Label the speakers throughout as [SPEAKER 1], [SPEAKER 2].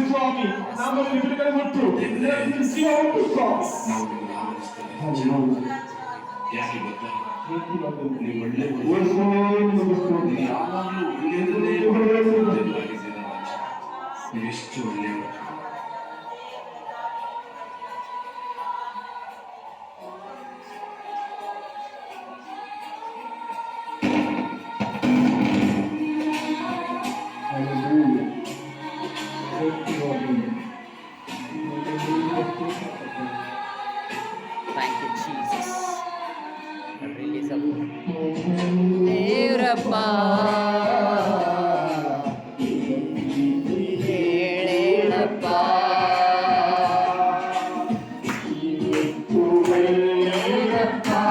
[SPEAKER 1] ಸ್ವಾಮಿ ನಮ್ಮಲ್ಲಿ ಬಿಡುಗಡೆ ಉಂಟು ಜೀವ ಉಂಟು ಸ್ವಾಮಿ.
[SPEAKER 2] ಯಾಕೆ ಗೊತ್ತಾ, ನೀವು ಒಳ್ಳೆ ಯಾವಾಗಲೂ ಒಳ್ಳೆಯದನ್ನೇ ನೀವೆಷ್ಟು ಒಳ್ಳೆಯವರು.
[SPEAKER 3] Thank you, Jesus. Release up. Devrappa. Helelappa. Helelappa.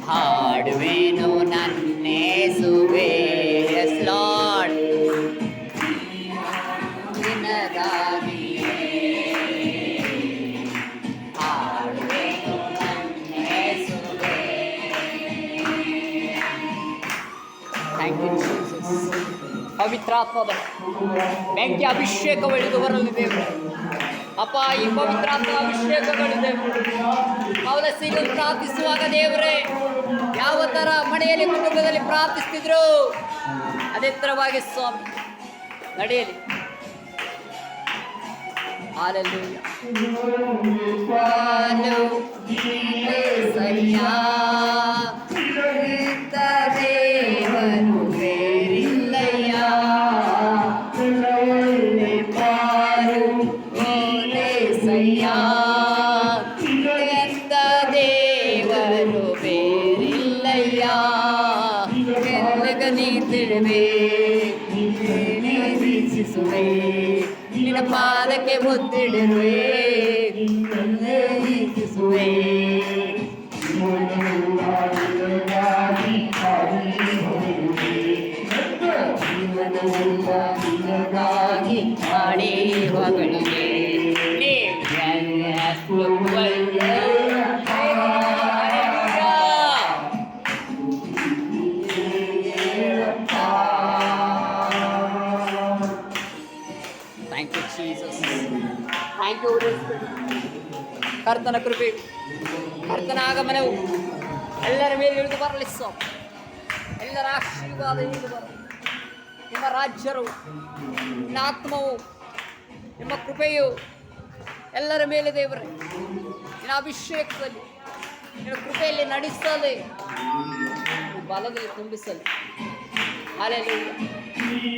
[SPEAKER 3] ಹಾಡುವೆನು ನನ್ನೇಸುವೆ. Yes Lord. ನಿನಗಾಗಿ ಹಾಡುವೆನು ನನ್ನೇಸುವೆ. Thank you Jesus. ಪವಿತ್ರಾತ್ಮದ ಬೆಂಕಿ ಅಭಿಷೇಕ ಇಳಿದು ಬರಲಿದೆ ಅಪ್ಪ. ಈ ಪವಿತ್ರಾತ್ಮ ಅಭಿಷೇಕಗಳಿದೆ. ಪೌಲಸಿಗಳು ಪ್ರಾರ್ಥಿಸುವಾಗ ದೇವರೇ ಯಾವ ಥರ ಮನೆಯಲ್ಲಿ ಕುಟುಂಬದಲ್ಲಿ ಪ್ರಾರ್ಥಿಸ್ತಿದ್ರು ಅದೇ ಥರವಾಗಿ ಸ್ವಾಮಿ ನಡೆಯಲಿ. ಹಾಲೆಲೂಯ. ದೇವನು ಬೇರಿಲ್ಲಯ್ಯ. ಎಂತ ದೇವರು ಬೇರಿಲ್ಲಯ್ಯ. ನೀ ತಿಳಿವೆ ವೀಕ್ಷಿಸುವೆ. ನಿನ್ನ ಪಾದಕ್ಕೆ ಮುದ್ದಿಡುವೆ ವೀಕ್ಷಿಸುವೆ. ನಿನಗಾಗಿ ಮಾಡಿ ಹೊಗಳಿಗೆ thank you Jesus. Thank you. ಕರ್ತನ ಕೃಪೆ, ಕರ್ತನ ಆಗಮನವು ಎಲ್ಲರ ಮೇಲೆ ಇಳಿದು ಬರಲಿ ಸ್ವಾಮಿ. ಎಲ್ಲರ ಆಶೀರ್ವಾದ ಇಳಿದು ಬರಲಿ. ನಿಮ್ಮ ರಾಜ್ಯರು, ನಿಮ್ಮ ಆತ್ಮವು, ನಿಮ್ಮ ಕೃಪೆಯು ಎಲ್ಲರ ಮೇಲೆ ದೇವರೇ ನಿನ್ನ ಅಭಿಷೇಕದಲ್ಲಿ ನಿನ್ನ ಕೃಪೆಯಲ್ಲಿ ನಡೆಸಲಿ, ಬಲದಲ್ಲಿ ತುಂಬಿಸಲಿ. ಹಾಲೆಲೂಯ.
[SPEAKER 1] ನೀ